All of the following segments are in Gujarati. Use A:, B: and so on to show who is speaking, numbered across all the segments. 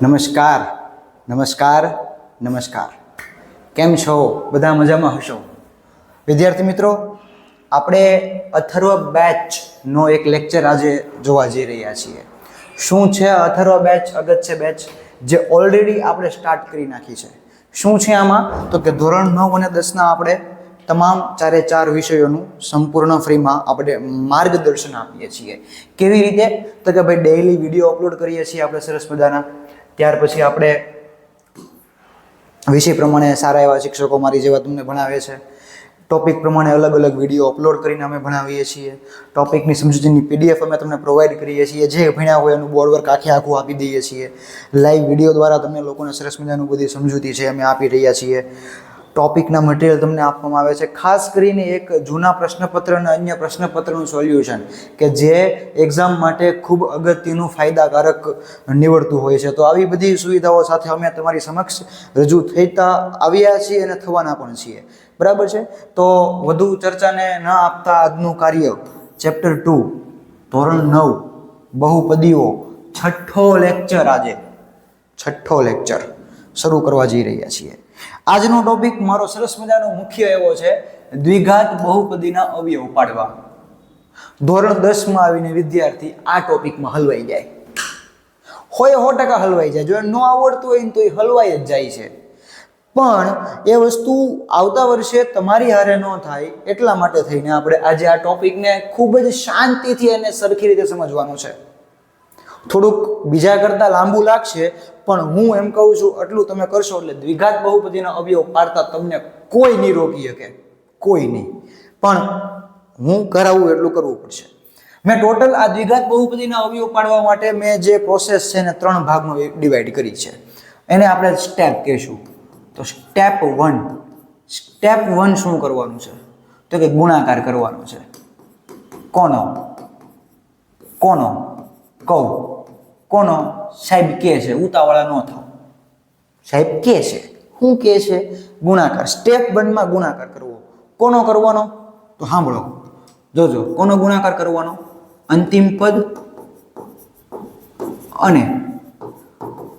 A: નમસ્કાર નમસ્કાર નમસ્કાર. કેમ છો? બધા મજામાં હશો? વિદ્યાર્થી મિત્રો, આપણે અથર્વ બેચનો એક લેક્ચર આજે જોવા જઈ રહ્યા છીએ. શું છે અથર્વ બેચ, અગત્ય બેચ, જે ઓલરેડી આપણે સ્ટાર્ટ કરી નાખી છે. શું છે આમાં? તો કે ધોરણ 9 અને 10ના આપણે તમામ 4 વિષયોનું સંપૂર્ણ ફ્રીમાં આપણે માર્ગદર્શન આપીએ છીએ. કેવી રીતે? તો કે ભાઈ ડેઈલી વિડીયો અપલોડ કરીએ છીએ આપણે સરસ મજાના. ત્યાર પછી આપણે વિષય પ્રમાણે સારા એવા શિક્ષકો મારી જેવા તમને ભણાવે છે. ટોપિક પ્રમાણે અલગ અલગ વિડીયો અપલોડ કરીને અમે ભણાવીએ છીએ. ટોપિકની સમજૂતીની PDF અમે તમને પ્રોવાઈડ કરીએ છીએ. જે ભણ્યા હોય એનું બોર્ડ વર્ક આખું આપી દઈએ છીએ. લાઈવ વિડીયો દ્વારા તમને લોકોને સરસ મજાનું બધી સમજૂતી છે અમે આપી રહ્યા છીએ. ટોપિકના મટીરિયલ તમને આપવામાં આવે છે. ખાસ કરીને એક જૂના પ્રશ્નપત્ર અને અન્ય પ્રશ્નપત્રનું સોલ્યુશન કે જે એક્ઝામ માટે ખૂબ અગત્યનું ફાયદાકારક નીવડતું હોય છે. તો આવી બધી સુવિધાઓ સાથે અમે તમારી સમક્ષ રજૂ થતા આવ્યા છીએ અને થવાના પણ છીએ. બરાબર છે? તો વધુ ચર્ચાને ન આપતા આજનું કાર્ય ચેપ્ટર 2 ધોરણ 9 બહુપદીઓ છઠ્ઠો લેક્ચર શરૂ કરવા જઈ રહ્યા છીએ. આજનો ટોપિક મારો સરસ મજાનો મુખ્ય એવો છે દ્વિઘાત બહુપદીના અવયવ પાડવા. ધોરણ 10માં આવીને વિદ્યાર્થી આ ટોપિકમાં હલવાઈ જાય. 100% હલવાઈ જાય. જો ન આવડતું હોય ને તો એ હલવાઈ જ જાય છે. પણ એ વસ્તુ આવતા વર્ષે તમારી હારે ન થાય એટલા માટે થઈને આપણે આજે આ ટોપિકને ખૂબ જ શાંતિથી અને સરખી રીતે સમજવાનો છે. થોડુંક બીજા કરતાં લાંબુ લાગશે, પણ હું એમ કહું છું આટલું તમે કરશો એટલે દ્વિઘાત બહુપદીના અવયવ પાડતા તમને કોઈ નહીં રોકી શકે, કોઈ નહીં. પણ હું કરાવું એટલું કરવું પડશે. મેં ટોટલ આ દ્વિઘાત બહુપદીના અવયવ પાડવા માટે મેં જે પ્રોસેસ છે ને 3 ભાગમાં ડિવાઈડ કરી છે. એને આપણે સ્ટેપ કહીશું. તો સ્ટેપ 1 શું કરવાનું છે? તો કે ગુણાકાર કરવાનો છે. કોનો કહું? કોનો? સાહેબ કે છે, ઉતાવળા ન થાવ. સાહેબ કે છે, શું કે છે? ગુણાકાર. સ્ટેપ 1માં ગુણાકાર કરવો. કોનો કરવાનો? તો સાંભળો, જોજો. કોનો ગુણાકાર કરવાનો? અંતિમ પદ અને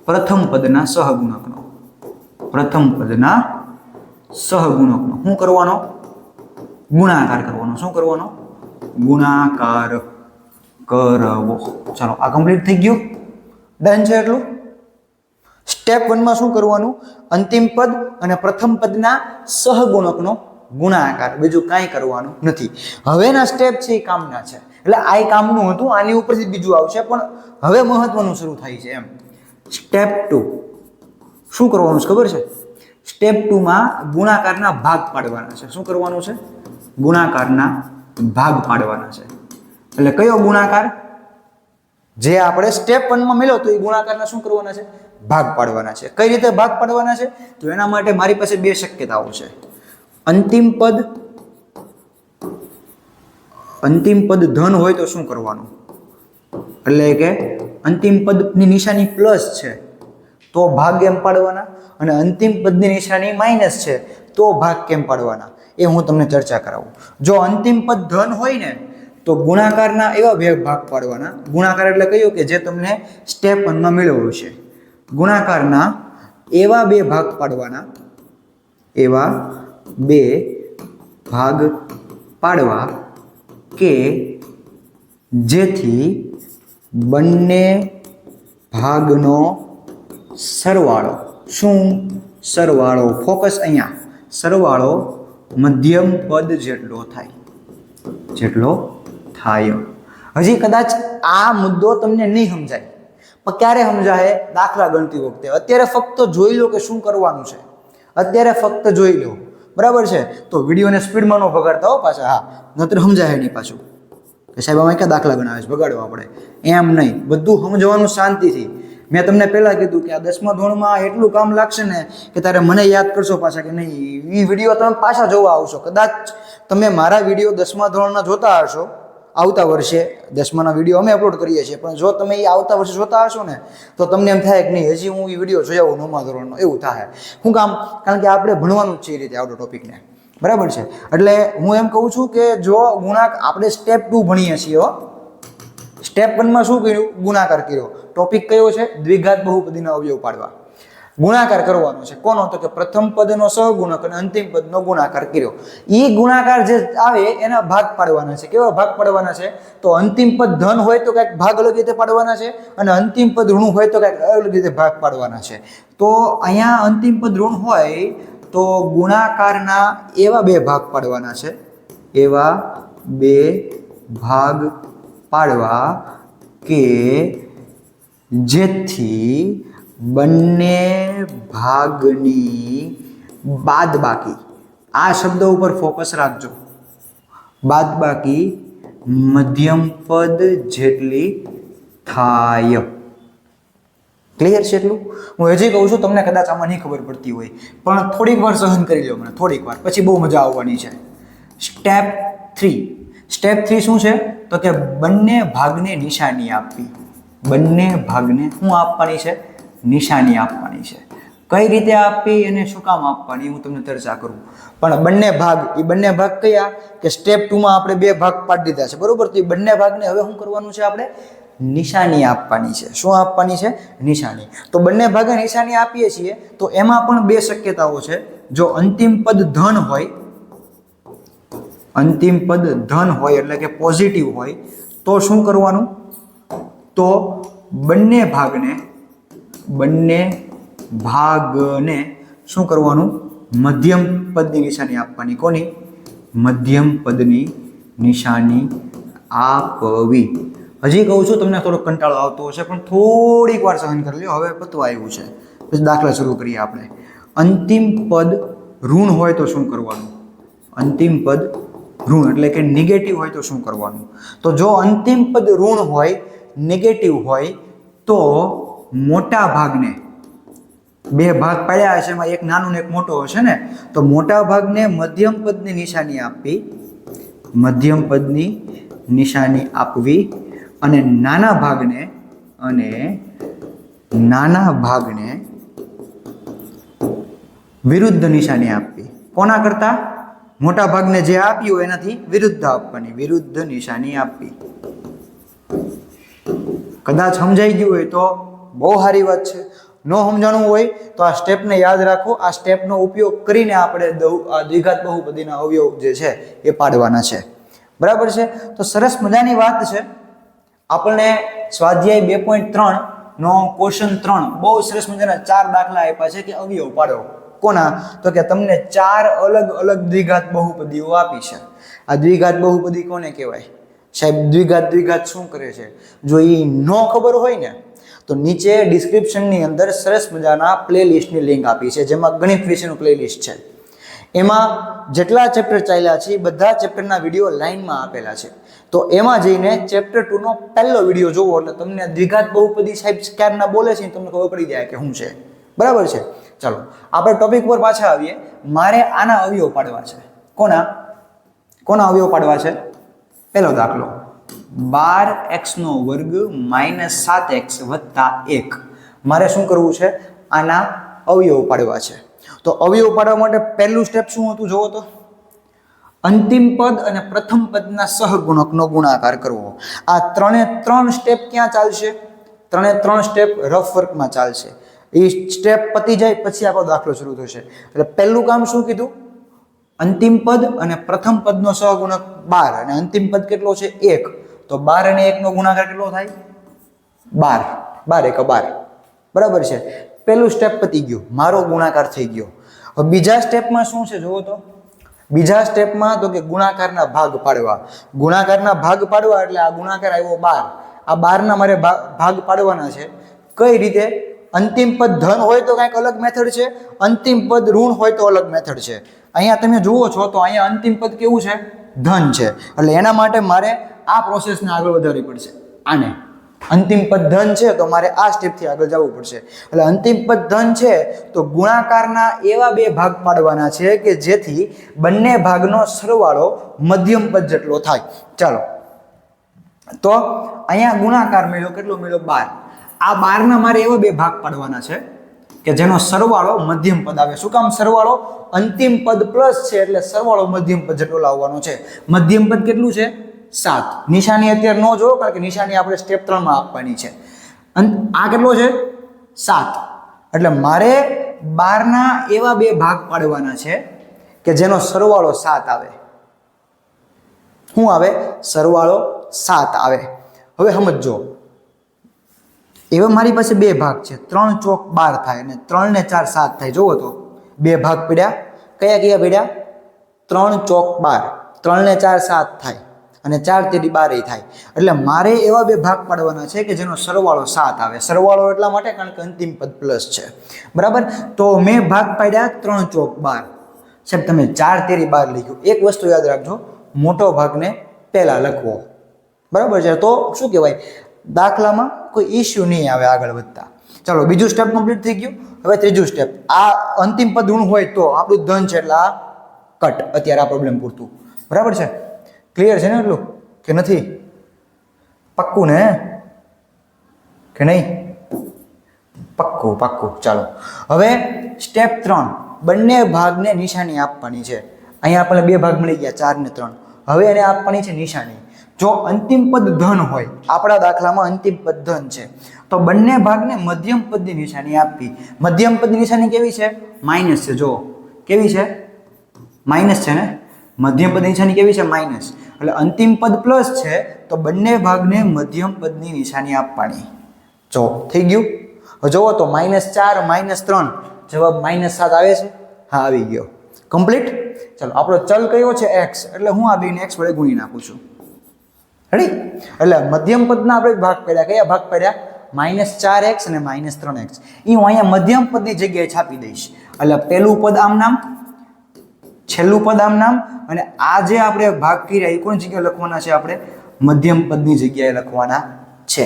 A: પ્રથમ પદના સહગુણકનો. શું કરવાનો? ગુણાકાર કરવાનો. શું કરવાનો? ગુણાકાર કરવો. ચાલો, આ કમ્પ્લીટ થઈ ગયું. ડન છે એટલું. સ્ટેપ 1માં શું કરવાનું? અંતિમ પદ અને પ્રથમ પદના સહગુણકનો ગુણાકાર. બીજું કાંઈ કરવાનું નથી. હવેના સ્ટેપ છે એ કામના છે. એટલે આ કામનું હતું, આની ઉપરથી બીજું આવશે, પણ હવે મહત્વનું શરૂ થાય છે એમ. સ્ટેપ 2 શું કરવાનું છે ખબર છે? સ્ટેપ 2માં ગુણાકારના ભાગ પાડવાના છે. શું કરવાનું છે? ગુણાકારના ભાગ પાડવાના છે. એટલે કયો ગુણાકાર? જે આપણે સ્ટેપ 1માં મળ્યો તો એ ગુણાકારના શું કરવાના છે? ભાગ પાડવાના છે. કઈ રીતે ભાગ પાડવાના છે? તો એના માટે મારી પાસે 2 શક્યતાઓ છે. અંતિમ પદ ધન હોય તો શું કરવાનું? એટલે કે અંતિમ પદની નિશાની પ્લસ છે તો ભાગ કેમ પાડવાના, અને અંતિમ પદની નિશાની માઇનસ છે તો ભાગ કેમ પાડવાના, એ હું તમને ચર્ચા કરાવું. જો અંતિમ પદ ધન હોય ને તો ગુણાકારના એવા 2 ભાગ પાડવાના. ગુણાકાર એટલે કયો કે જે તમને સ્ટેપ 1માં મેળવ્યો છે. ગુણાકારના એવા 2 ભાગ પાડવાના, એવા 2 ભાગ પાડવા કે જેથી બંને ભાગનો સરવાળો. શું સરવાળો? ફોકસ અહીંયા. સરવાળો મધ્યમ પદ જેટલો થાય. હજી કદાચ આ મુદ્દો તમને નહીં સમજાય, પણ ક્યારે સમજાય? દાખલા ગણતી વખતે. અત્યારે ફક્ત જોઈ લો કે શું કરવાનું છે. અત્યારે ફક્ત જોઈ લો. બરાબર છે? તો વિડીયોને સ્પીડમાં ન ભગાડતા હો પાછા. હા, નતર સમજાય નહીં પાછું કે સાહેબ આમાં ક્યાં દાખલા ગણાવે છે, ભગાડવા આપણે. એમ નહીં, બધું સમજવાનું શાંતિથી. મેં તમને પહેલાં કીધું કે આ 10મા ધોરણમાં એટલું કામ લાગશે ને કે તારે મને યાદ કરશો પાછા કે નહીં. એ વિડીયો તમે પાછા જોવા આવશો. કદાચ તમે મારા વિડીયો 10મા ધોરણના જોતા હશો આવતા વર્ષે. 10માના વિડીયો અમે અપલોડ કરીએ છીએ, પણ જો તમે એ આવતા વર્ષે જોતા હશો ને તો તમને એમ થાય કે નહીં હજી હું એ વિડીયો જોઈ આવું 9મા ધોરણનો, એવું થાય. શું કામ? કારણ કે આપણે ભણવાનું જ છે એ રીતે આવડો ટોપિકને. બરાબર છે? એટલે હું એમ કહું છું કે જો આપણે સ્ટેપ 2 ભણીએ છીએ, સ્ટેપ 1 માં શું કર્યું? ગુણાકાર કર્યો. ટોપિક કયો છે? દ્વિઘાત બહુપદીના અવયવ પાડવા. ગુણાકાર કરવાનો છે. કોનો? તો કે પ્રથમ પદનો સહગુણક અને અંતિમ પદનો ગુણાકાર કર્યો. એ ગુણાકાર જે આવે એના ભાગ પાડવાના છે. કેવા ભાગ પાડવાના છે? તો અંતિમ પદ ધન હોય તો કંઈક ભાગ અલગ રીતે પાડવાના છે અને અંતિમ પદ ઋણ હોય તો કંઈક અલગ રીતે ભાગ પાડવાના છે. તો અહીંયા અંતિમ પદ ઋણ હોય તો ગુણાકારના એવા બે ભાગ પાડવાના છે. એવા બે ભાગ પાડવા કે જેથી બંને ભાગની બાદબાકી, આ શબ્દ ઉપર ફોકસ રાખજો, બાદબાકી મધ્યમ પદ જેટલી થાય. ક્લિયર છે એટલું? હું હજી કહું છું, તમને કદાચ આમાં નહીં ખબર પડતી હોય પણ થોડીક વાર સહન કરી લો મને, થોડીક વાર, પછી બહુ મજા આવવાની છે. સ્ટેપ 3. સ્ટેપ 3 શું છે? તો કે બંને ભાગને નિશાની આપવી. બંને ભાગને શું આપવાની છે? નિશાની આપવાની છે. કઈ રીતે આપવી અને શું કામ આપવાની હું તમને ચર્ચા કરું. પણ બંને ભાગ, એ બંને ભાગ કયા? કે સ્ટેપ 2 માં આપણે બે ભાગ પાડી દીધા છે, બરોબર? તો એ બંને ભાગને હવે શું કરવાનું છે? આપણે નિશાની આપવાની છે. શું આપવાની છે? નિશાની. તો બંને ભાગે નિશાની આપીએ છીએ તો એમાં પણ બે શક્યતાઓ છે. જો અંતિમ પદ ધન હોય, અંતિમ પદ ધન હોય એટલે કે પોઝિટિવ હોય તો શું કરવાનું? તો બંને ભાગને શું કરવાનું? મધ્યમ પદની નિશાની આપવાની. કોની? મધ્યમ પદની નિશાની આપવી. હજી કહું છું, તમને થોડો કંટાળો આવતો હશે પણ થોડીક વાર સહન કરી લો. હવે પતવા આવ્યું છે, પછી દાખલા શરૂ કરીએ આપણે. અંતિમ પદ ઋણ હોય તો શું કરવાનું? અંતિમ પદ ઋણ એટલે કે નેગેટિવ હોય તો શું કરવાનું? તો જો અંતિમ પદ ઋણ હોય, નેગેટિવ હોય તો મોટા ભાગને, બે ભાગ પાડ્યા હશે એમાં એક નાનો ને એક મોટો હશે ને, તો મોટા ભાગને મધ્યમ પદની નિશાની આપવી, મધ્યમ પદની નિશાની આપવી અને નાના ભાગને વિરુદ્ધ નિશાની આપવી. કોના કરતા? મોટા ભાગને જે આપ્યું એનાથી વિરુદ્ધ આપવાની, વિરુદ્ધ નિશાની આપવી. કદાચ સમજાઈ ગયું હોય તો બહુ સારી વાત છે. ન સમજાણું હોય તો આ સ્ટેપને યાદ રાખો. આ સ્ટેપનો ઉપયોગ કરીને આપણે દ્વિઘાત બહુપદીના અવયવ જે છે એ પાડવાના છે. બરાબર છે? તો સરસ મજાની વાત છે. આપણને સ્વાધ્યાય 2.3 નો ક્વેશ્ચન 3 બહુ સરસ મજાના 4 દાખલા આપ્યા છે કે અવયવ પાડો. કોના? તો કે તમને 4 અલગ અલગ દ્વિઘાત બહુપદીઓ આપી છે. આ દ્વિઘાત બહુપદી કોને કહેવાય? સાહેબ દ્વિઘાત શું કરે છે? જો એ ન ખબર હોય ને તો નીચે ડિસ્ક્રિપ્શનની અંદર સરસ મજાના પ્લેલિસ્ટની લિંક આપી છે, જેમાં ગણિત વિશેનું પ્લેલિસ્ટ છે. એમાં જેટલા ચેપ્ટર ચાલ્યા છે એ બધા ચેપ્ટરના વિડીયો લાઇનમાં આપેલા છે. તો એમાં જઈને ચેપ્ટર 2 નો પહેલો વિડીયો જોવો એટલે તમને દ્વિઘાત બહુપદી સાહેબ ક્યારના બોલે છે તમને ખબર પડી જાય કે શું છે. બરાબર છે? ચાલો આપણે ટોપિક પર પાછા આવીએ. મારે આના અવયવ પાડવા છે. કોના અવયવ પાડવા છે? પહેલો દાખલો 12x² - 7x + 1. મારે શું કરવું છે? આના અવયવ પાડવા છે. તો અવયવ પાડવા માટે પહેલું સ્ટેપ શું હતું જોવો તો? અંતિમ પદ અને પ્રથમ પદના સહગુણકનો ગુણાકાર કરવો. આ 3 સ્ટેપ ક્યાં ચાલશે? 3 સ્ટેપ રફ વર્કમાં ચાલશે. એ સ્ટેપ પતી જાય પછી આપણો દાખલો શરૂ થશે. એટલે પહેલું કામ શું કીધું? અંતિમ પદ અને પ્રથમ પદનો સહગુણક 12 અને અંતિમ પદ કેટલો છે? 1. તો 12 અને 1 નો ગુણાકાર કેટલો થાય? 12. 12 × 12. બરાબર છે? પહેલું સ્ટેપ પતી ગયું, મારો ગુણાકાર થઈ ગયો. હવે બીજા સ્ટેપમાં શું છે જોવો તો? બીજા સ્ટેપમાં તો કે ગુણાકારના ભાગ પાડવા. ગુણાકારના ભાગ પાડવા એટલે આ ગુણાકાર આવ્યો 12. આ 12 ના મારે ભાગ પાડવાના છે. કઈ રીતે? અંતિમ પદ ધન હોય તો કંઈક અલગ મેથડ છે, અંતિમ પદ ઋણ હોય તો અલગ મેથડ છે. અહીંયા તમે જુઓ છો તો અહીંયા અંતિમ પદ કેવું છે? ધન છે. એટલે એના માટે મારે આ પ્રોસેસને આગળ વધારવી પડશે. આને અંતિમ પદ ધન છે તો મારે આ સ્ટેપથી આગળ જવું પડશે. એટલે અંતિમ પદ ધન છે તો ગુણાકારના એવા બે ભાગ પાડવાના છે કે જેથી બંને ભાગનો સરવાળો મધ્યમ પદ જેટલો થાય. ચાલો તો અહીંયા ગુણાકાર મળ્યો, કેટલો મળ્યો? 12. આ 12 ના મારે એવા બે ભાગ પાડવાના છે કે જેનો સરવાળો મધ્યમ પદ આવે. શું કામ સરવાળો? અંતિમ પદ પ્લસ છે એટલે સરવાળો મધ્યમ પદ જેટલો લાવવાનો છે. મધ્યમ પદ કેટલું છે? 7 નિશાની અત્યારે ન જો કારણ કે નિશાની આપણે સ્ટેપ 3 માં આપવાની છે અને આ કેટલો છે 7 એટલે મારે 12 ના એવા બે ભાગ પાડવાના છે કે જેનો સરવાળો 7 આવે શું આવે સરવાળો 7 આવે હવે સમજો એવા મારી પાસે બે ભાગ છે 3 ચોક 12 થાય અને 3 ને 4 7 થાય જોવો તો બે ભાગ પડ્યા કયા કયા પડ્યા 3 ચોક 12 3 ને 4 7 થાય અને 4 તેરી 12 થાય એટલે મારે એવા બે ભાગ પાડવાના છે કે જેનો સરવાળો 7 આવે સરવાળો એટલા માટે કારણ કે અંતિમ પદ પ્લસ છે બરાબર તો મેં ભાગ પાડ્યા 3 ચોક 12 સાહેબ તમે 4 તેરી 12 લખ્યું એક વસ્તુ યાદ રાખજો મોટો ભાગને પહેલા લખવો બરાબર છે તો શું કહેવાય દાખલામાં કોઈ ઇશ્યુ નહીં આવે આગળ વધતા ચાલો બીજું સ્ટેપ કમ્પ્લીટ થઈ ગયું હવે ત્રીજું સ્ટેપ આ અંતિમ પદ ઋણ હોય તો આપણું ધન છે એટલે આ કટ અત્યારે આ પ્રોબ્લેમ પૂરતું બરાબર છે ક્લિયર છે ને એટલું કે નથી પક્કું ને કે નહીં પક્કું પાક્કું ચાલો હવે સ્ટેપ 3 બંને ભાગને નિશાની આપવાની છે અહીંયા આપણને બે ભાગ મળી ગયા 4 ને 3 હવે એને આપવાની છે નિશાની જો અંતિમ પદ ધન હોય આપણા દાખલામાં અંતિમ પદ ધન છે તો બંને ભાગને મધ્યમ પદની નિશાની આપવી મધ્યમ પદની નિશાની કેવી છે માઇનસ છે જો કેવી છે માઇનસ છે ને મધ્યમ પદની નિશાની કેવી છે માઇનસ એટલે અંતિમ પદ પ્લસ છે તો બંને ભાગને મધ્યમ પદની નિશાની આપવાની જો થઈ ગયું હવે જોવો તો -4 -3 જવાબ -7 આવે છે હા આવી ગયો કમ્પ્લીટ ચાલો આપણો ચલ કયો છે x એટલે હું આ બેને x વડે ગુણી નાખું છું રેડી એટલે મધ્યમ પદના આપણે ભાગ પડ્યા કયા ભાગ પડ્યા -4x અને -3x એ હું અહીંયા મધ્યમ પદની જગ્યાએ છાપી દઈશ એટલે પહેલું પદ આમ નામ છેલ્લું પદ આમ નામ અને આ જે આપણે ભાગ કર્યા એ કોની જગ્યાએ લખવાના છે આપણે મધ્યમ પદની જગ્યાએ લખવાના છે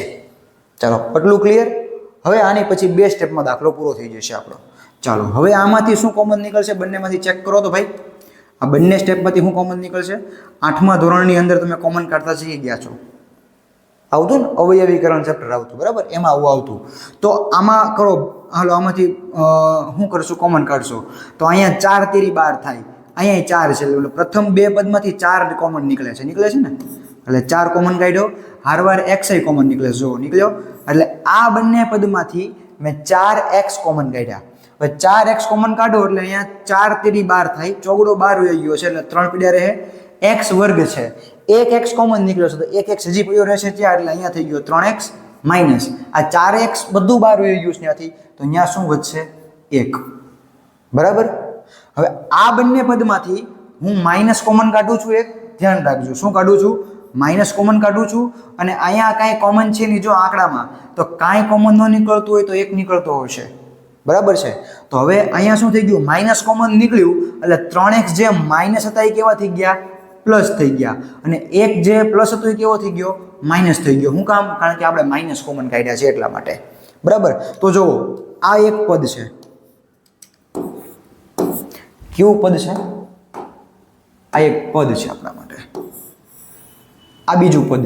A: ચાલો એટલું ક્લિયર હવે આની પછી બે સ્ટેપમાં દાખલો પૂરો થઈ જશે આપણો ચાલો હવે આમાંથી શું કોમન નીકળશે બંનેમાંથી ચેક કરો તો ભાઈ આ બંને સ્ટેપમાંથી શું કોમન નીકળશે 8મા ધોરણની અંદર તમે કોમન કાઢતા શીખી ગયા છો આવતું ને અવયવીકરણ ચેપ્ટર આવતું બરાબર એમાં આવું આવતું તો આમાં કરો હાલો આમાંથી શું કરશું કોમન કાઢશો તો અહીંયા 4 તેરી 12 થાય અહીંયા 4 છે એટલે પ્રથમ બે પદમાંથી 4 કોમન નીકળે છે ને એટલે 4 કોમન કાઢ્યો હારવાર x કોમન નીકળે જો નીકળ્યો એટલે આ બંને પદમાંથી મેં 4x કોમન કાઢ્યા હવે 4x કોમન કાઢો એટલે અહીંયા 4 તેરી 12 થાય ચોગડો 12 વહી ગયો છે એટલે 3 પીડ્યા રહે x વર્ગ છે એક x કોમન નીકળ્યો છે તો એક x હજી પડ્યો રહેશે ત્યાં એટલે અહીંયા થઈ ગયો 3x માઇનસ આ 4x બધું 12 વહી ગયું છે ત્યાંથી તો અહીંયા શું વધશે 1 બરાબર હવે આ બંને પદમાંથી હું માઇનસ કોમન કાઢું છું એક ધ્યાન રાખજો શું કાઢું છું માઇનસ કોમન કાઢું છું અને અહીંયા કાંઈ કોમન છે નહીં જો આંકડામાં તો કાંઈ કોમન ન નીકળતું હોય તો એક નીકળતો હશે બરાબર છે તો હવે અહીંયા શું થઈ ગયું માઇનસ કોમન નીકળ્યું એટલે 3x જે માઇનસ હતા એ કેવા થઈ ગયા પ્લસ થઈ ગયા અને એક જે પ્લસ હતો એ કેવો થઈ ગયો માઇનસ થઈ ગયો શું કામ કારણ કે આપણે માઇનસ કોમન કાઢ્યા છે એટલા માટે બરાબર તો જુઓ આ એક પદ છે કેવું પદ છે આ એક પદ છે આપણા માટે આ બીજું પદ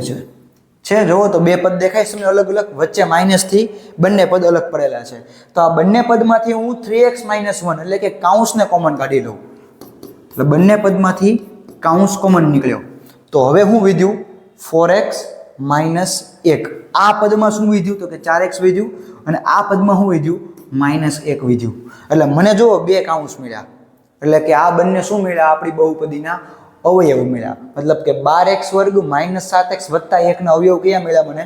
A: છે જોવો તો બે પદ દેખાય છે અલગ અલગ વચ્ચે માઇનસથી બંને પદ અલગ પડેલા છે તો આ બંને પદમાંથી હું 3x - 1 એટલે કે કાઉન્સને કોમન કાઢી લઉં એટલે બંને પદમાંથી કાઉન્સ કોમન નીકળ્યો તો હવે હું વિધ્યું 4x - 1 આ પદમાં શું વિધ્યું તો કે 4x વિધ્યું અને આ પદમાં શું વિધ્યું -1 વિધ્યું એટલે મને જો બે કાઉન્સ મળ્યા એટલે કે આ બંને શું મળ્યા આપણી બહુપદીના અવયવ મળ્યા મતલબ કે 12x વર્ગ -7x વત્તા 1 ના અવયવ કયા મળ્યા મને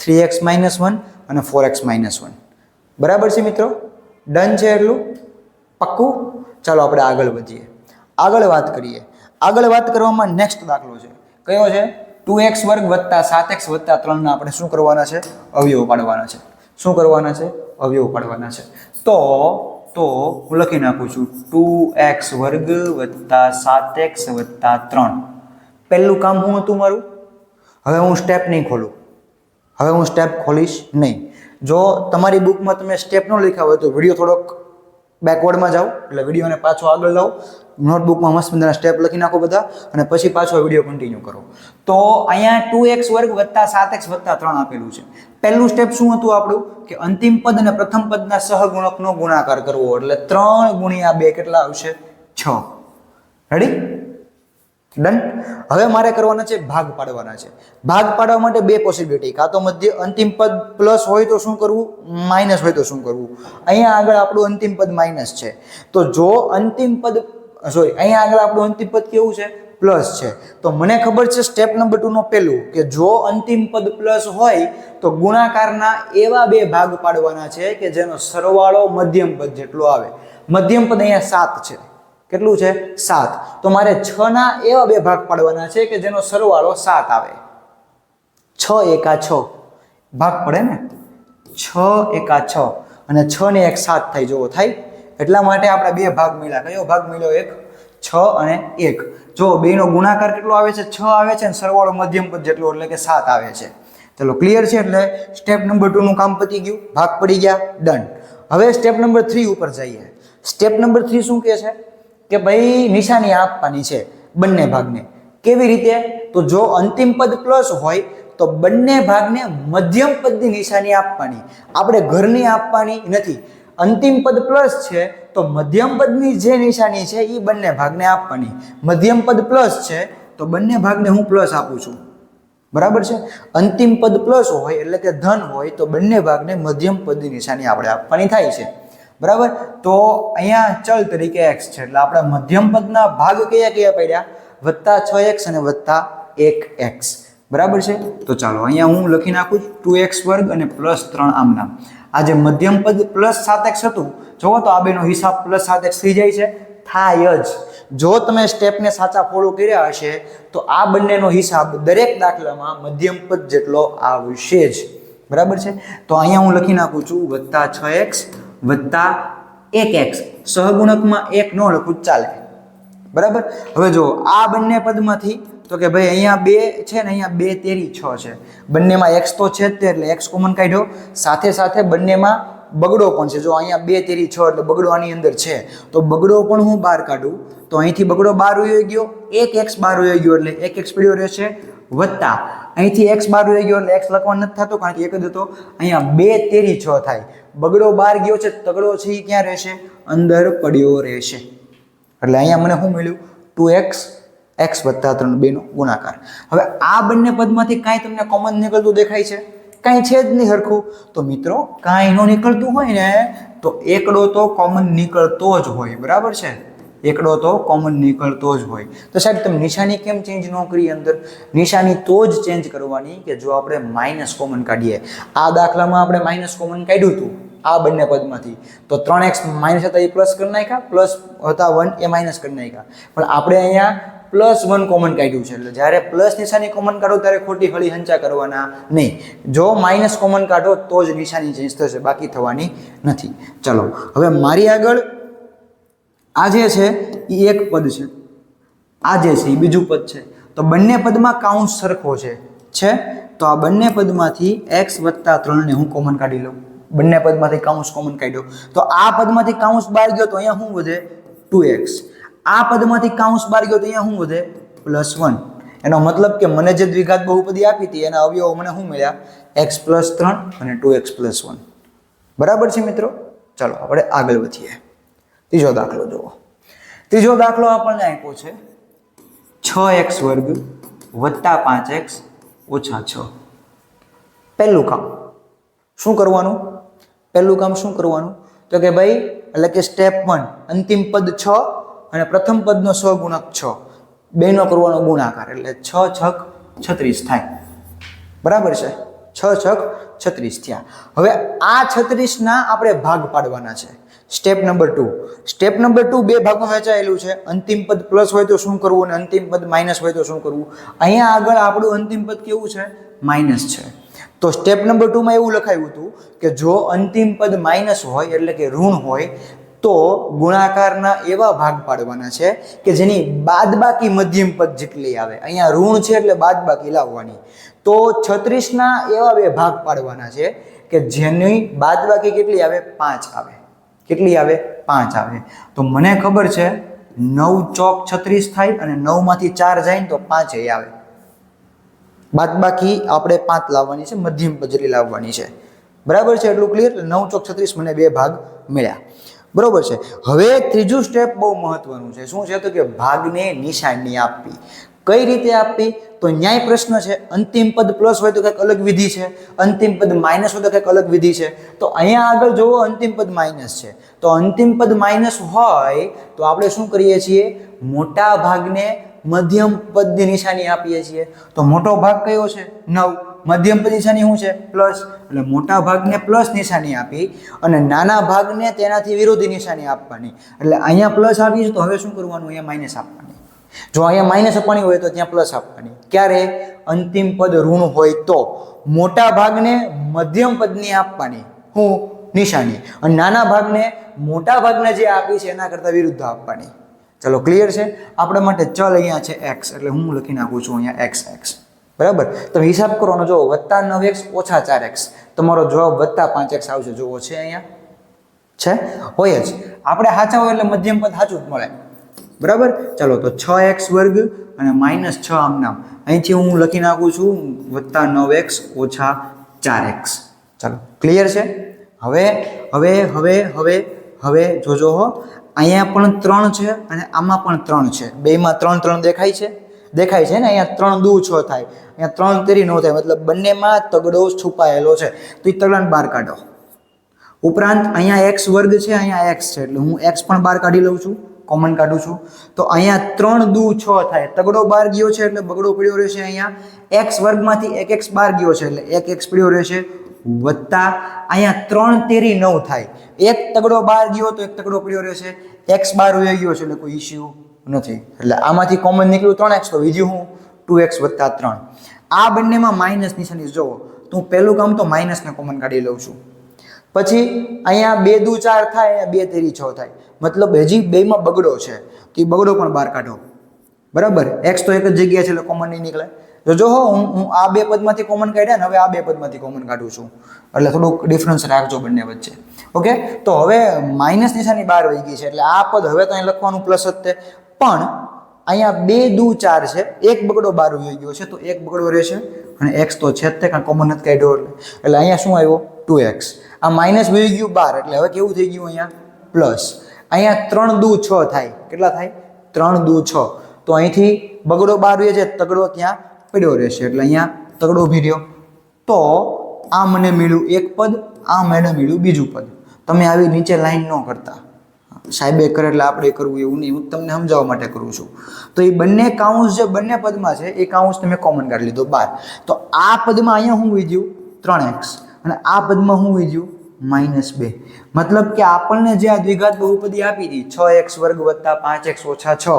A: 3x - 1 અને 4x - 1 બરાબર છે મિત્રો ડન છે એટલું પક્કું ચાલો આપણે આગળ વધીએ આગળ વાત કરીએ આગળ વાત કરવામાં નેક્સ્ટ દાખલો છે કયો છે 2x વર્ગ વત્તા 7x વત્તા 3 ના આપણે શું કરવાના છે અવયવ પાડવાના છે શું કરવાના છે અવયવ પાડવાના છે તો હું લખી નાખું છું 2x વર્ગ વત્તા 7x વત્તા 3 પહેલું કામ શું હતું મારું હવે હું સ્ટેપ નહીં ખોલું હવે હું સ્ટેપ ખોલીશ નહીં જો તમારી બુકમાં તમે સ્ટેપ ન લખ્યા હોય તો વિડીયો થોડોક બેકવર્ડમાં જાઓ એટલે વિડીયોને પાછો આગળ લાવો નોટબુકમાં મસ્ત મજાના સ્ટેપ લખી નાખો બધા અને પછી પાછો વિડીયો કન્ટિન્યુ કરો તો અહીંયા 2x વર્ગ વત્તા 7x વત્તા 3 આપેલું છે પહેલું સ્ટેપ શું હતું આપણું કે અંતિમ પદ અને પ્રથમ પદના સહગુણકનો ગુણાકાર કરવો એટલે 3 × 2 કેટલા આવશે 6 રેડી ડન. હવે મારે કરવાના છે ભાગ પાડવાના છે. ભાગ પાડવા માટે બે પોસિબિલિટી, કાં તો મધ્ય અંતિમ પદ પ્લસ હોય તો શું કરવું, માઇનસ હોય તો શું કરવું. અહીંયા આગળ આપણું અંતિમ પદ માઇનસ છે, તો જો અંતિમ પદ અહીંયા આગળ આપણું અંતિમ પદ કેવું છે, પ્લસ છે. તો મને ખબર છે સ્ટેપ નંબર 2 નો પહેલું કે જો અંતિમ પદ પ્લસ હોય તો ગુણાકારના એવા બે ભાગ પાડવાના છે કે જેનો સરવાળો મધ્યમ પદ જેટલો આવે. મધ્યમ પદ અહીંયા 7 છે. કેટલું છે, 7. તો મારે 6 ના એવા બે ભાગ પાડવાના છે કે જેનો સરવાળો 7 આવે. 6 એકા 6 ભાગ પડે ને, 6 એકા 6 અને 6 ને 1 7 થાય, જોવો થાય. એટલા માટે આપણે બે ભાગ મળ્યા. કયો ભાગ મળ્યો, એક 6 અને 1. જો બેનો ગુણાકાર કેટલો આવે છે, 6 આવે છે, અને સરવાળો મધ્યમ પદ જેટલો એટલે કે 7 આવે છે. ચલો ક્લિયર છે. એટલે સ્ટેપ નંબર 2 નું કામ પતી ગયું, ભાગ પડી ગયા, ડન. હવે સ્ટેપ નંબર 3 ઉપર જઈએ. સ્ટેપ નંબર 3 શું કહે છે કે ભાઈ નિશાની આપવાની છે બંને ભાગને. કેવી રીતે, તો જો અંતિમ પદ પ્લસ હોય તો બંને ભાગને મધ્યમ પદની નિશાની આપવાની, આપણે ઘરની આપવાની નથી. અંતિમ પદ પ્લસ છે તો મધ્યમ પદની જે નિશાની છે એ બંને ભાગને આપવાની. મધ્યમ પદ પ્લસ છે તો બંને ભાગને હું પ્લસ આપું છું, બરાબર છે. અંતિમ પદ પ્લસ હોય એટલે કે ધન હોય તો બંને ભાગને મધ્યમ પદની નિશાની આપણે આપવાની થાય છે, બરાબર. તો અહીંયા ચલ તરીકે x છે એટલે આપણે મધ્યમ પદના ભાગ કયા કયા પડ્યા, +6x અને +1x, બરાબર છે. તો ચાલો અહીંયા હું લખી નાખું 2x² અને +3 આમ નામ. આ જે મધ્યમ પદ +7x હતું, જોવો તો આ બેનો હિસાબ +7x થઈ જાય છે, થાય જ. જો તમે સ્ટેપને સાચા ફોલો કર્યા હશે તો આ બંનેનો હિસાબ દરેક દાખલામાં મધ્યમ પદ જેટલો આવશે જ, બરાબર છે. તો અહીંયા હું લખી નાખું છું +6x +1x. સહગુણકમાં 1 ન લખું ચાલે, બરાબર. હવે જો આ બંને પદમાંથી તો કે ભાઈ અહીંયા 2 છે ને અહીંયા 2 તેરી 6 છે, બંનેમાં x તો છે જ તે એટલે x કોમન કાઢ્યો. સાથે સાથે બંનેમાં બગડો પણ છે. જો અહીંયા 2 તેરી 6 એટલે બગડો આની અંદર છે, તો બગડો પણ હું બહાર કાઢું તો અહીંથી બગડો બહાર વયો ગયો, 1x બહાર વયો ગયો એટલે 1x પડ્યો રહેશે, વત્તા અહીંથી x બહાર વયો ગયો એટલે x લખવા નથી થતો કારણ કે 1 જ હતો. અહીંયા 2 તેરી 6 થાય, બગડો બહાર ગયો છે, તગડો છે એ ક્યાં રહેશે, અંદર પડ્યો રહેશે. એટલે અહીંયા મને શું મળ્યું, 2x x + 3 બેનો ગુણાકાર. હવે આ બંને પદમાંથી કાંઈ તમને કોમન નીકળતું દેખાય છે, કાંઈ છે જ નહીં હરખું. તો મિત્રો કાંઈ ન નીકળતું હોય ને તો એકડો તો કોમન નીકળતો જ હોય, બરાબર છે. એકડો તો કોમન નીકળતો જ હોય. તો સાહેબ તમે નિશાની કેમ ચેન્જ ન કરી અંદર? નિશાની તો જ ચેન્જ કરવાની કે જો આપણે માઇનસ કોમન કાઢીએ. આ દાખલામાં આપણે માઇનસ કોમન કાઢ્યું હતું આ બંને પદમાંથી, તો 3x માઇનસ હતા એ પ્લસ કરી નાખ્યા, પ્લસ હતા 1 એ માઇનસ કરી નાખ્યા. પણ આપણે અહીંયા +1 કોમન કાઢ્યું છે એટલે જ્યારે પ્લસ નિશાની કોમન કાઢો ત્યારે ખોટી હળી હંચા કરવાના નહીં. જો માઇનસ કોમન કાઢો તો જ નિશાની ચેન્જ થશે, બાકી થવાની નથી. ચલો હવે મારી આગળ આ જે છે એ એક પદ છે, આ જે છે એ બીજું પદ છે. તો બંને પદમાં કાઉન્સ સરખો છે. તો આ બંને પદમાંથી x + 3 ને હું કોમન કાઢી લઉં. બંને પદમાંથી કાઉન્સ કોમન કાઢ્યો તો આ પદમાંથી કાઉન્સ બહાર ગયો તો અહીંયા શું વધે, 2x. આ પદમાંથી કાઉન્સ બહાર ગયો તો અહીંયા શું વધે, +1. એનો મતલબ કે મને જે દ્વિઘાત બહુપદી આપી હતી એના અવયવો મને શું મળ્યા, x + 3 અને 2x + 1, બરાબર છે મિત્રો. ચાલો આપણે આગળ વધીએ. ત્રીજો દાખલો જુઓ. ત્રીજો દાખલો આપણને આપ્યો છે 6x² + 5x - 6. પહેલું કામ શું કરવાનું, તો કે ભાઈ એટલે કે સ્ટેપ 1 અંતિમ પદ 6 અને પ્રથમ પદનો સહગુણક 6 બેનો કરવાનો ગુણાકાર એટલે 6 × 36 થાય, બરાબર છે. 6 × 36 થયા. હવે આ 36 ના આપણે ભાગ પાડવાના છે. સ્ટેપ નંબર 2 બે ભાગમાં વહેંચાયેલું છે. અંતિમ પદ પ્લસ હોય તો શું કરવું અને અંતિમ પદ માઇનસ હોય તો શું કરવું. અહીંયા આગળ આપણું અંતિમ પદ કેવું છે, માઇનસ છે. તો સ્ટેપ નંબર 2 માં એવું લખાયું હતું કે જો અંતિમ પદ માઇનસ હોય એટલે કે ઋણ હોય તો ગુણાકારના એવા ભાગ પાડવાના છે કે જેની બાદબાકી મધ્યમ પદ જેટલી આવે. અહીંયા ઋણ છે એટલે બાદબાકી લાવવાની. તો 36 ના એવા બે ભાગ પાડવાના છે કે જેની બાદબાકી કેટલી આવે, 5 આવે. કેટલી આવે, 5 આવે. તો મને ખબર છે 9 ચોક 36 થાય અને 9 માંથી 4 જાય ને તો 5 આવે. બાદબાકી આપણે 5 લાવવાની છે, મધ્યમ પદ જેટલી લાવવાની છે, બરાબર છે. એટલું ક્લિયર. 9 ચોક 36 મને બે ભાગ મળ્યા. બરોબર છે. હવે ત્રીજું સ્ટેપ બહુ મહત્વનું છે. શું છે? તો કે ભાગને નિશાની આપવી. કઈ રીતે આપવી? તો ન્યાય પ્રશ્ન છે. અંતિમ પદ પ્લસ હોય તો કંઈક અલગ વિધિ છે, અંતિમ પદ માઇનસ હોય તો કંઈક અલગ વિધિ છે. તો અહીંયા આગળ જોવો અંતિમ પદ માઇનસ છે, તો અંતિમ પદ માઇનસ હોય તો આપણે શું કરીએ છીએ? મોટા ભાગને મધ્યમ પદની નિશાની આપીએ છીએ. તો મોટો ભાગ કયો છે? 9. મધ્યમ પદ નિશાની શું છે? પ્લસ. એટલે મોટા ભાગને પ્લસ નિશાની આપી અને નાના ભાગને તેનાથી વિરોધી નિશાની આપવાની. એટલે અહીંયા પ્લસ આપીશું તો હવે શું કરવાનું? અહીંયા માઇનસ આપવાની. જો અહીંયા માઇનસ આપવાની હોય તો ત્યાં પ્લસ આપવાની. ક્યારે? અંતિમ પદ ઋણ હોય તો. મોટા ભાગને મધ્યમ પદની આપવાની હું નિશાની, અને નાના ભાગને મોટા ભાગને જે આપી છે એના કરતાં વિરુદ્ધ આપવાની. ચલો ક્લિયર છે? આપણા માટે ચલ અહીંયા છે x, એટલે હું લખી નાખું છું અહીંયા x. બરાબર? તમે હિસાબ કરવાનો જો +9x ઓછા 4x, તમારો જવાબ +5x આવશે. જોવો છે અહીંયા છે, હોય જ. આપણે સાચા હોય એટલે મધ્યમ પદ સાચું જ મળે. બરાબર? ચલો તો 6x² અને -6 આમ નામ. અહીંથી હું લખી નાખું છું +9x ઓછા 4x. ચલો ક્લિયર છે? હવે જોજો હો, અહીંયા પણ 3 છે અને આમાં પણ 3 છે. બેમાં 3 દેખાય છે? દેખાય છે ને? અહીંયા 3 દુ 6 થાય, અહીંયા 3 તેરી 9 થાય. મતલબ બંનેમાં તગડો છુપાયેલો છે. તો એ તગડાને બહાર કાઢો. ઉપરાંત અહીંયા x² છે, અહીંયા x છે, એટલે હું x પણ બહાર કાઢી લઉં છું, કોમન કાઢું છું. તો અહીંયા 3 દુ 6 થાય, તગડો બહાર ગયો છે એટલે બગડો પડ્યો રહેશે. અહીંયા x² માંથી 1x બહાર ગયો છે એટલે 1x પડ્યો રહેશે, વત્તા અહીંયા 3 તેરી 9 થાય. એક તગડો બહાર ગયો તો એક તગડો પડ્યો રહેશે, x બહાર વહી ગયો છે એટલે કોઈ ઇશ્યુ નથી. એટલે આમાંથી કોમન નીકળ્યું 3x, તો બીજું હું 2x + 3. આ બંનેમાં માઇનસ નિશાની જોવો તો હું પહેલું કામ તો માઇનસને કોમન કાઢી લઉં છું. પછી અહીંયા 2 દુ 4 થાય, અહીંયા 2 તેરી 6 થાય. મતલબ હજી બેમાં બગડો છે, તો એ બગડો પણ બહાર કાઢો. બરાબર? x તો એક જ જગ્યાએ છે એટલે કોમન નહીં નીકળે. જો હું આ 2 પદમાંથી કોમન કાઢ્યા ને, હવે આ 2 પદમાંથી કોમન કાઢું છું, એટલે થોડુંક ડિફરન્સ રાખજો બંને વચ્ચે. ઓકે? તો હવે માઇનસ નિશાની બહાર વહી ગઈ છે એટલે આ પદ હવે તો અહીં લખવાનું પ્લસ જ તે. પણ અહીંયા 2 દુ 4 છે, એક બગડો બહાર વહી ગયો છે તો એક બગડો રહેશે, અને x તો છે જ તે, કારણ કોમન નથી કાઢ્યો એટલે અહીંયા શું આવ્યો? 2x. આ માઇનસ વહી ગયું બહાર એટલે હવે કેવું થઈ ગયું? અહીંયા પ્લસ. અહીંયા 3 દુ 6 થાય. કેટલા થાય? 3 દુ 6. તો અહીંથી બગડો બહાર વહી છે, તગડો ત્યાં પડ્યો રહેશે એટલે અહીંયા તગડો ઊભી રહ્યો. તો આ મને મળ્યું એક પદ, આ મને મળ્યું બીજું પદ. તમે આવી નીચે લાઈન ન કરતા, સાહેબે કરે એટલે આપણે કરવું એવું નહીં, હું તમને સમજાવવા માટે કરું છું. તો એ બંને કાઉન્સ જે બંને પદમાં છે એ કાઉન્સ તમે કોમન કાઢી લીધો બહાર. તો આ પદમાં અહીંયા શું વીધ્યું? 3x, અને આ પદમાં શું વીધ્યું? -2. મતલબ કે આપણને જે આ દ્વિઘાત બહુપદી આપી હતી 6x² + 5x ઓછા 6,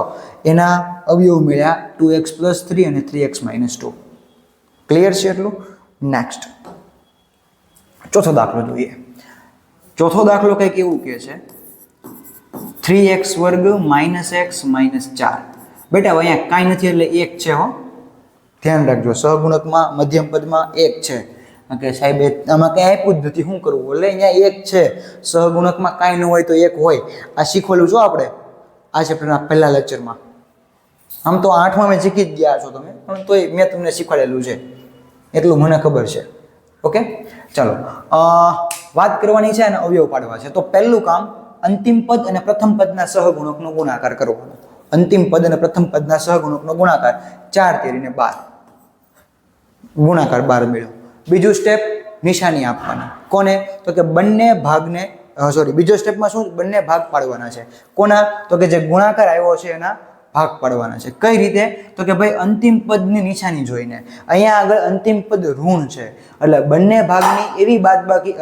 A: એના અવયવ મળ્યા 2x + 3 અને 3x - 2. ક્લિયર છે એટલું? નેક્સ્ટ ચોથો દાખલો જોઈએ. ચોથો દાખલો કંઈક એવું કહે છે 3x² - x - 4. બેટા અહીંયા કાંઈ નથી એટલે 1 છે. હો, ધ્યાન રાખજો. સહગુણકમાં મધ્યમ પદમાં 1 છે. કે સાહેબ આમાં કંઈ આપ્યું જ નથી, શું કરવું? એટલે અહીંયા 1 છે. સહગુણકમાં કાંઈ ન હોય તો 1 હોય. આ શીખવેલું છો આપણે આ ચેપ્ટરના પહેલા લેક્ચરમાં. આમ તો 8માં મેં શીખી જ ગયા છો તમે, પણ તોય મેં તમને શીખવાડેલું છે, એટલું મને ખબર છે. ઓકે, ચાલો વાત કરવાની છે અને અવયવ પાડવા છે. તો પહેલું કામ અંતિમ પદ અને પ્રથમ પદના સહગુણકનો ગુણાકાર કરવાનો. અંતિમ પદ અને પ્રથમ પદના સહગુણકનો ગુણાકાર 4 તેરીને 12. ગુણાકાર 12 મેળવ્યો. બીજું સ્ટેપ નિશાની આપવાની. કોને? તો કે બંને ભાગને બીજો સ્ટેપમાં શું? બંને ભાગ પાડવાના છે. કોના? તો કે જે ગુણાકાર આવ્યો છે એના ભાગ પાડવાના છે. કઈ રીતે? તો કે ભાઈ અંતિમ પદની નિશાની જોઈને. અહીંયા આગળ અંતિમ પદ ઋણ છે એટલે બંને ભાગની એવી બાદબાકી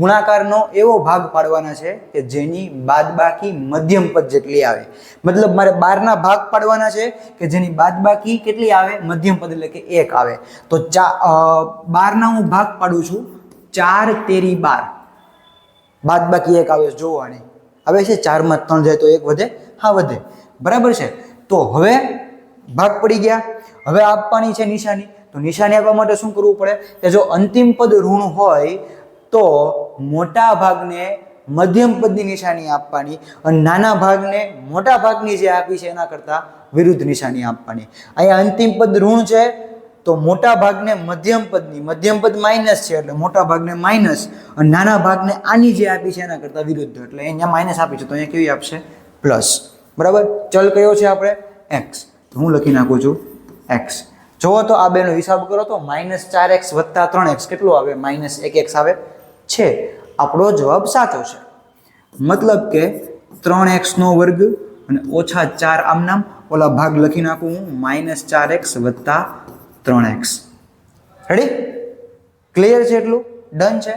A: ગુણાકારનો એવો ભાગ પાડવાના છે કે જેની બાદબાકી મધ્યમ પદ જેટલી આવે. મતલબ મારે 12ના ભાગ પાડવાના છે કે જેની બાદબાકી કેટલી આવે? મધ્યમ પદ એટલે કે 1 આવે. તો 12ના હું ભાગ પાડું છું, 4 તેરી 12, બાદબાકી 1 આવે. જોવાની આવે છે, 4માં 3 જાય તો 1 વધે. હા, વધે. બરાબર છે. તો હવે ભાગ પડી ગયા. હવે આપવાની છે નિશાની. તો નિશાની આપવા માટે શું કરવું પડે? કે જો અંતિમ પદ ઋણ હોય તો મોટા ભાગને મધ્યમ પદની નિશાની આપવાની અને નાના ભાગને મોટા ભાગની જે આપી છે એના કરતાં વિરુદ્ધ નિશાની આપવાની. અહીંયા અંતિમ પદ ઋણ છે, તો મોટા ભાગને મધ્યમ પદ માઇનસ છે એટલે મોટા ભાગને માઇનસ, અને નાના ભાગને આની જે આપી છે એના કરતાં વિરુદ્ધ, એટલે અહીંયા માઇનસ આપી છે તો અહીંયા કેવી આપશે? પ્લસ. બરાબર. ચલ કયો છે આપણે? એક્સ. તો હું લખી નાખું છું એક્સ. જુઓ તો આ બેનો હિસાબ કરો તો -4x + 3x કેટલું આવે? -1x આવે છે. આપણો જવાબ સાચો છે. મતલબ કે 3x² અને -4 આમ નામ, ઓલા ભાગ લખી નાખું હું -4x + 3x. રેડી? ક્લિયર છે? એટલું ડન છે.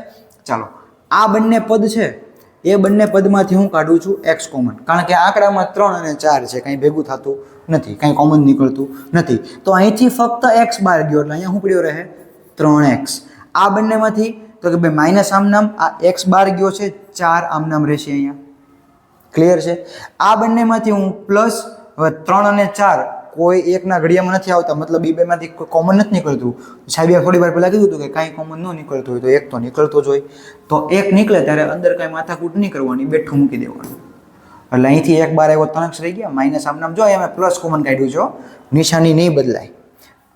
A: ચાલો, આ બંને પદ છે એ બંને પદમાંથી હું કાઢું છું x કોમન, કારણ કે આંકડામાં 3 અને 4 છે, કંઈ ભેગું થતું નથી, કંઈ કોમન નીકળતું નથી. તો અહીંથી ફક્ત x બહાર ગયો એટલે અહીંયા શું પડ્યો રહે? 3x. આ બંનેમાંથી તો કે ભાઈ માઇનસ આમ નામ, આ x બહાર ગયો છે, 4 આમ નામ રહેશે અહીંયા. ક્લિયર છે? આ બંનેમાંથી હું પ્લસ, હવે 3 અને 4 કોઈ એકના ઘડિયામાં નથી આવતા, મતલબ એ બેમાંથી કોઈ કોમન નથી નીકળતું. સાહેબે થોડી વાર પહેલાં કીધું હતું કે કાંઈ કોમન ન નીકળતું હોય તો એક તો નીકળતો જ હોય. તો એક નીકળે ત્યારે અંદર કાંઈ માથાકૂટ નહીં કરવાની, બેઠું મૂકી દેવાનું. એટલે અહીંથી એક બાર આવ્યો 3x રહી ગયા, માઇનસ આમ નામ. જો અમે પ્લસ કોમન કાઢ્યું છે, નિશાની નહીં બદલાય,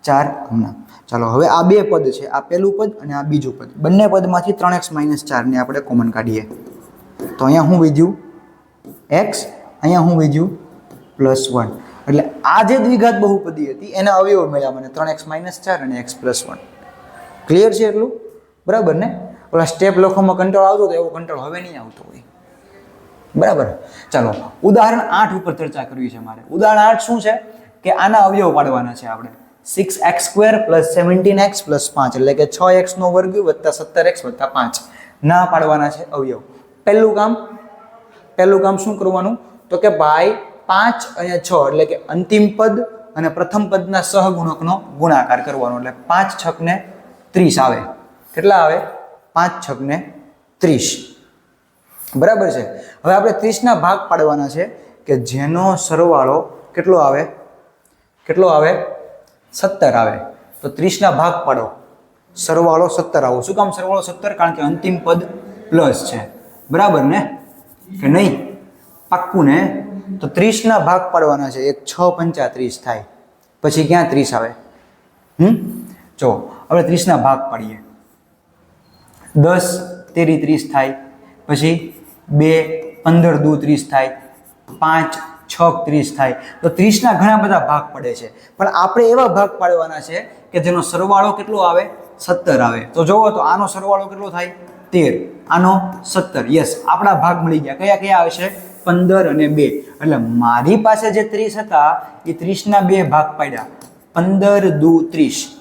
A: 4 આમ નામ. ચાલો, હવે આ બે પદ છે, આ પહેલું પદ અને આ બીજું પદ, બંને પદમાંથી 3x - 4 ને આપણે કોમન કાઢીએ તો અહીંયા શું વધ્યું? x. અહીંયા શું વધ્યું? +1. એટલે આ જે દ્વિઘાત બહુપદી હતી એના અવયવ મળ્યા મને 3x - 4 અને x + 1. ક્લિયર છે? એટલું બરાબર ને? ઓલા સ્ટેપ લખવામાં કંટ્રોલ આવતો હતો એવો કંટ્રોલ હવે નહીં આવતો હોય. બરાબર. ચાલો, ઉદાહરણ 8 ઉપર ચર્ચા કરવી છે મારે. ઉદાહરણ 8 શું છે કે આના અવયવ પાડવાના છે આપણે. 6x² + 17x + 5 એટલે કે 6x² + 17x + 5 ના પાડવાના છે અવયવ. પહેલું કામ શું કરવાનું? તો કે ભાઈ 5 અને 6 એટલે કે અંતિમ પદ અને પ્રથમ પદના સહગુણકનો ગુણાકાર કરવાનો, એટલે 5 × 6 = 30 આવે. કેટલા આવે? 5 × 6 = 30. બરાબર છે. હવે આપણે 30 ના ભાગ પાડવાના છે કે જેનો સરવાળો કેટલો આવે? 17 આવે. તો 30 ના ભાગ પાડો, સરવાળો 17 આવો. શું કામ સરવાળો 17? કારણ કે અંતિમ પદ પ્લસ છે. બરાબર ને કે નહીં? પાક્કું ને? તો 30 ના ભાગ પાડવાના છે. 1 6 × 5 = 30 થાય. પછી ક્યાં 30 આવે? જો આપણે 30 ના ભાગ પાડીએ. 10 તેરી 30 થાય. પછી 2 15 દુ 30 થાય. 5 6 30 થાય. તો 30 ના ઘણા બધા ભાગ પડે છે, પણ આપણે એવા ભાગ પાડવાના છે કે જેનો સરવાળો કેટલો આવે? 17 આવે. તો જોવો તો આનો સરવાળો કેટલો થાય? 13. આનો 17. યસ, આપણા ભાગ મળી ગયા. કયા આવશે? 15 અને 2. એટલે મારી પાસે જે 30 હતા એ 30 ના 2 ભાગ પાડ્યા. 15 દુ 30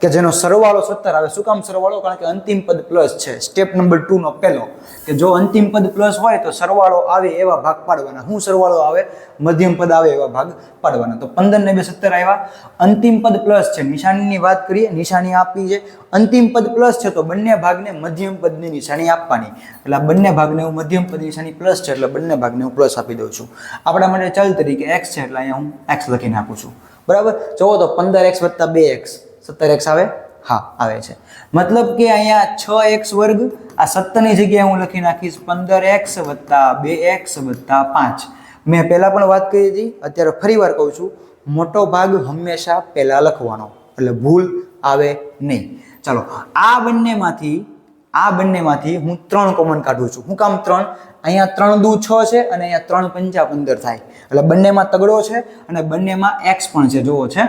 A: કે જેનો સરવાળો 17 આવે. શું કામ સરવાળો? કારણ કે અંતિમ પદ પ્લસ છે. સ્ટેપ નંબર 2 નો પહેલો કે જો અંતિમ પદ પ્લસ હોય તો સરવાળો આવે એવા ભાગ પાડવાના. શું સરવાળો આવે? મધ્યમ પદ આવે એવા ભાગ પાડવાના. તો 15 ને 2 17 આવ્યા. અંતિમ પદ પ્લસ છે, નિશાનીની વાત કરીએ, નિશાની આપી છે. અંતિમ પદ પ્લસ છે તો બંને ભાગને મધ્યમ પદની નિશાની આપવાની. એટલે આ બંને ભાગને હું મધ્યમ પદની નિશાની પ્લસ છે એટલે બંને ભાગને હું પ્લસ આપી દઉં છું. આપણા માટે ચલ તરીકે x છે એટલે અહીંયા હું x લખી નાખું છું. બરાબર. જોવો તો 15x + 2x 17x આવે? હા, આવે છે. મતલબ કે અહીંયા 6x² આ 17 ની જગ્યાએ હું લખી નાખીશ 15x + 2x + 5. મેં પહેલાં પણ વાત કરી હતી, અત્યારે ફરી વાર કહું છું, મોટો ભાગ હંમેશા પહેલાં લખવાનો એટલે ભૂલ આવે નહીં. ચાલો, આ બંનેમાંથી હું 3 કોમન કાઢું છું. હું કામ 3? અહીંયા 3 દુ 6 છે અને અહીંયા 3 પંચા 15 થાય. એટલે બંનેમાં તગડો છે અને બંનેમાં x પણ છે. જુઓ છે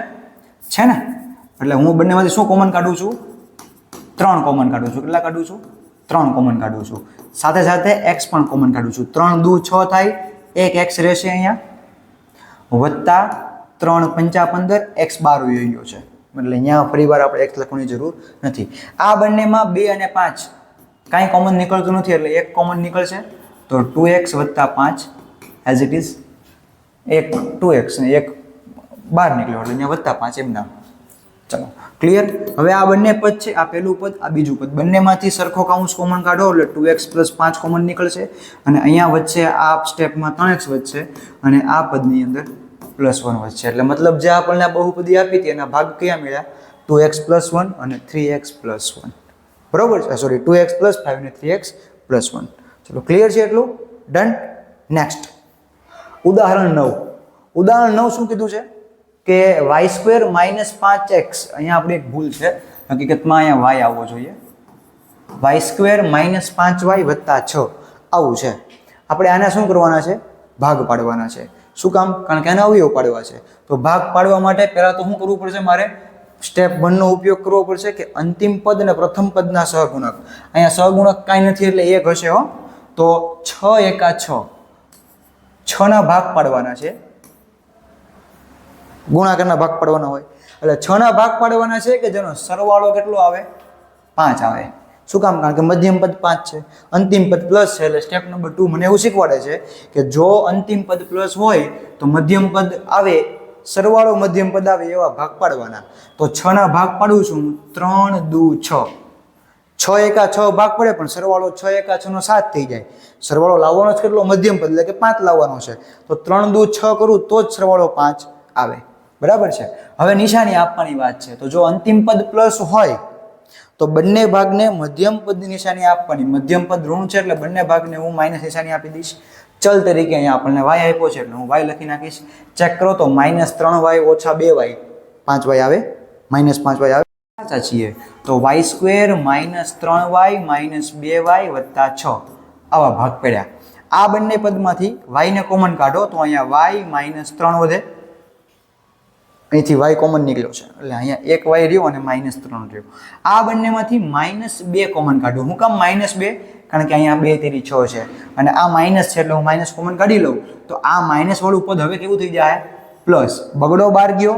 A: ને? એટલે હું બંનેમાંથી શું કોમન કાઢું છું? 3 કોમન કાઢું છું. કેટલા કાઢું છું? 3 કોમન કાઢું છું. સાથે સાથે x પણ કોમન કાઢું છું. 3 દુ 6 થાય, એક x રહેશે અહીંયા, વત્તા 3 પંચા 15, x બહાર વહી ગયો છે. એટલે અહીંયા ફરી વાર આપણે x લખવાની જરૂર નથી. આ બંનેમાં 2 અને 5 કાંઈ કોમન નીકળતું નથી એટલે એક કોમન નીકળશે. તો 2x + 5 એઝ ઇટ ઇઝ. એક 2x ને એક બહાર નીકળ્યો એટલે અહીંયા +5 એમ નામ. ચલો, ક્લિયર? હવે આ બંને પદ છે, આ પહેલું પદ, આ બીજું પદ, બંનેમાંથી સરખો કાઉન્સ કોમન કાઢો એટલે 2x + 5 કોમન નીકળશે. અને અહીંયા વચ્ચે આ સ્ટેપમાં 3x વધશે અને આ પદની અંદર +1 વધશે. એટલે મતલબ જે આપણને બહુપદી આપી હતી એના ભાગ કયા મળ્યા? 2x + 1 અને 3x + 1. બરોબર છે? સોરી, 2x + 5 અને 3x + 1. ચલો, ક્લિયર છે? એટલું ડન. નેક્સ્ટ ઉદાહરણ 9. ઉદાહરણ 9 શું કીધું છે? કે y² માઇનસ 5x, અહીંયા આપણી એક ભૂલ છે, હકીકતમાં અહીંયા y આવવો જોઈએ, y² માઇનસ 5y વત્તા 6 આવું છે. આપણે આને શું કરવાના છે? ભાગ પાડવાના છે. શું કામ? કારણ કે આને અવયવ પાડવા છે. તો ભાગ પાડવા માટે પહેલા તો શું કરવું પડશે? મારે સ્ટેપ 1 નો ઉપયોગ કરવો પડશે કે અંતિમ પદ અને પ્રથમ પદના સહગુણક. અહીંયા સહગુણક કાંઈ નથી એટલે 1 હશે હો. તો 6 એકા 6, 6 ના ભાગ પાડવાના છે, ગુણાકારના ભાગ પાડવાના હોય એટલે 6 ના ભાગ પાડવાના છે કે જેનો સરવાળો કેટલો આવે? 5 આવે. શું કામ? કારણ કે મધ્યમ પદ 5 છે, અંતિમ પદ પ્લસ છે, એટલે સ્ટેપ નંબર 2 મને એવું શીખવાડે છે કે જો અંતિમ પદ પ્લસ હોય તો મધ્યમ પદ આવે, સરવાળો મધ્યમ પદ આવે એવા ભાગ પાડવાના. તો 6 ના ભાગ પાડું છું, 3 દુ 6, 6 એકા 6 ભાગ પડે પણ સરવાળો 6 એકા 6 નો 7 થઈ જાય. સરવાળો લાવવાનો જ કેટલો? મધ્યમ પદ એટલે કે 5 લાવવાનો છે. તો 3 દુ 6 કરું તો જ સરવાળો 5 આવે. બરાબર છે. હવે નિશાની આપવાની વાત છે. તો જો અંતિમ પદ પ્લસ હોય તો બંને ભાગને મધ્યમ પદની નિશાની આપવાની. મધ્યમ પદ ઋણ છે એટલે બંને ભાગને હું માઇનસ નિશાની આપી દઈશ. ચલ તરીકે અહીંયા આપણને y આપ્યો છે એટલે હું y લખી નાખીશ. ચેક કરો તો -3y ઓછા 2y 5y આવે, -5y આવે. સાચા છીએ. તો y² minus 3y minus 2y વત્તા 6 આવા ભાગ પડ્યા. આ બંને પદમાંથી y ને કોમન કાઢો તો અહીંયા y -3 વધે, અહીંથી y કોમન નીકળ્યો છે એટલે અહીંયા એક y રહ્યો અને -3 રહ્યો. આ બંનેમાંથી -2 કોમન કાઢું. હું કામ -2? કારણ કે અહીંયા 2 તેરી 6 છે અને આ માઇનસ છે એટલે હું માઇનસ કોમન કાઢી લઉં તો આ માઇનસ વાળું પદ હવે કેવું થઈ જાય? પ્લસ. બગડો બહાર ગયો,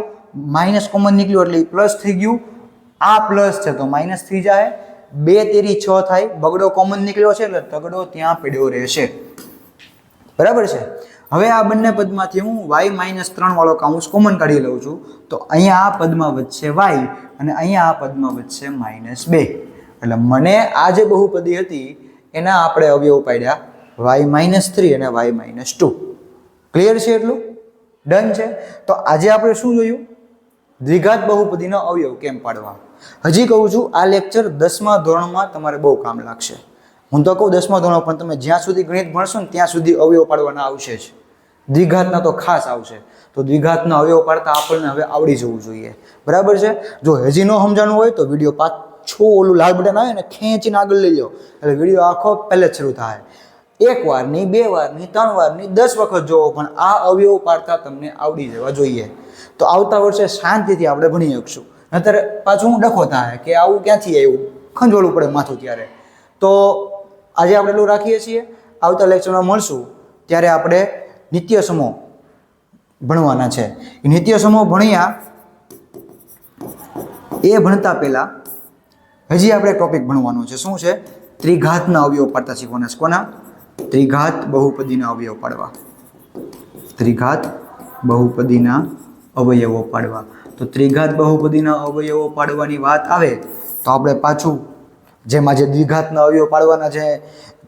A: માઇનસ કોમન નીકળ્યો એટલે પ્લસ થઈ ગયું. આ પ્લસ છે તો માઇનસ થઈ જાય. 2 તેરી 6 થાય, બગડો કોમન નીકળ્યો છે એટલે તગડો ત્યાં પડ્યો રહેશે. બરાબર છે. હવે આ બંને પદમાંથી હું y -3 વાળો કાઉન્સ કોમન કાઢી લઉં છું તો અહીંયા આ પદમાં વધશે y અને અહીંયા આ પદમાં વધશે -2. એટલે મને આ જે બહુપદી હતી એના આપણે અવયવ પાડ્યા y -3 અને y -2. ક્લિયર છે? એટલું ડન છે. તો આજે આપણે શું જોયું? દ્વિઘાત બહુપદીનો અવયવ કેમ પાડવા. હજી કહું છું આ લેક્ચર 10મા ધોરણમાં તમારે બહુ કામ લાગશે. હું તો કહું 10મા ધોરણ પણ તમે જ્યાં સુધી ગણિત ભણશો ને ત્યાં સુધી અવયવ પાડવાના આવશે જ. દ્વિઘાતના તો ખાસ આવશે. તો દ્વિઘાતના અવયવ પાડતા આપણને હવે આવડી જવું જોઈએ. બરાબર છે. જો હજી ન સમજાણું હોય તો વિડીયો પાછો ઓલું લાલ બટન આવે ને ખેંચીને આગળ લઈ લો એટલે વિડીયો આખો પહેલે જ શરૂ થાય. 1 વાર નહીં, 2 વાર નહીં, 3 વાર નહીં, 10 વખત જોવો પણ આ અવયવ પાડતા તમને આવડી જવા જોઈએ. તો આવતા વર્ષે શાંતિથી આપણે ભણી શકશું. નહીતર પાછું ડખો થાય કે આવું ક્યાંથી આવ્યું, ખંજોળવું પડે માથું ત્યારે. તો આજે આપણે એટલું રાખીએ છીએ. આવતા લેક્ચરમાં મળશું ત્યારે આપણે નિત્ય સમૂહ ભણવાના છે. એ નિત્ય સમૂહ ભણ્યા એ ભણતા પહેલા હજી આપણે ટોપિક ભણવાનો છે. શું છે? ત્રિઘાતના અવયવ પાડતા શીખવાના છે. કોના? ત્રિઘાત બહુપદીના અવયવ પાડવા. ત્રિઘાત બહુપદીના અવયવો પાડવા. તો ત્રિઘાત બહુપદીના અવયવો પાડવાની વાત આવે તો આપણે પાછું જેમ આજે દ્વિઘાતના અવયવ પાડવાના જે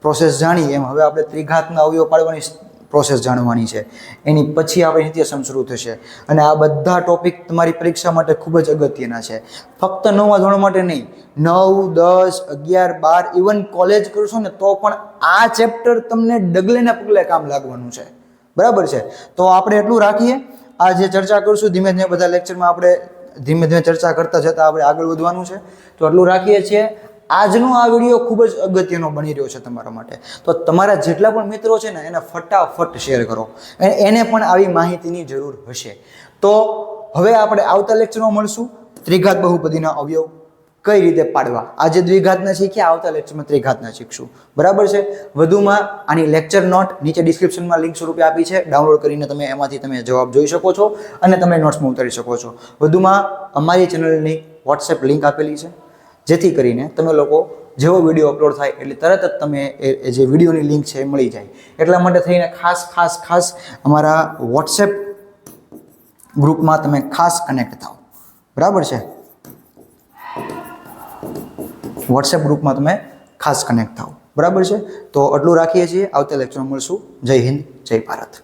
A: પ્રોસેસ જાણી એમ હવે આપણે ત્રિઘાતના અવયવ પાડવાની પ્રોસેસ જાણવાની છે. એની પછી આપણે નિત્યસમ શરૂ થશે અને આ બધા ટોપિક તમારી પરીક્ષા માટે ખૂબ જ અગત્યના છે. ફક્ત 9મા ધોરણ માટે નહીં, 9, 10, 11, 12 ઇવન કોલેજ કરશો ને તો પણ આ ચેપ્ટર તમને ડગલે ને પગલે કામ લાગવાનું છે. બરાબર છે. તો આપણે એટલું રાખીએ. આ જે ચર્ચા કરશું ધીમે ધીમે બધા લેક્ચરમાં આપણે ધીમે ધીમે ચર્ચા કરતા જતાં આપણે આગળ વધવાનું છે. તો એટલું રાખીએ છીએ. આજનો આ વિડીયો ખૂબ જ અગત્યનો બની રહ્યો છે તમારા માટે. તો તમારા જેટલા પણ મિત્રો છે ને એને ફટાફટ શેર કરો. એને પણ આવી માહિતીની જરૂર હશે. તો હવે આપણે આવતા લેક્ચરમાં મળશું ત્રિઘાત બહુપદીના અવયવ કઈ રીતે પાડવા. આજે દ્વિઘાતના શીખ્યા, આવતા લેક્ચરમાં ત્રિઘાતના શીખશું. બરાબર છે. વધુમાં આની લેક્ચર નોટ નીચે ડિસ્ક્રિપ્શનમાં લિંક સ્વરૂપે આપી છે. ડાઉનલોડ કરીને તમે એમાંથી તમે જવાબ જોઈ શકો છો અને તમે નોટ્સમાં ઉતારી શકો છો. વધુમાં અમારી ચેનલની વોટ્સએપ લિંક આપેલી છે જેથી કરીને તમે લોકો જેવો વિડીયો અપલોડ થાય એટલે તરત જ તમે એ જે વિડીયોની લિંક છે એ મળી જાય. એટલા માટે થઈને ખાસ અમારા વોટ્સએપ ગ્રુપમાં તમે ખાસ કનેક્ટ થાઓ. બરાબર છે. વોટ્સએપ ગ્રુપમાં તમે ખાસ કનેક્ટ થાઓ. બરાબર છે. તો આટલું રાખીએ છીએ. આવતા લેક્ચરમાં મળશું. જય હિન્દ, જય ભારત.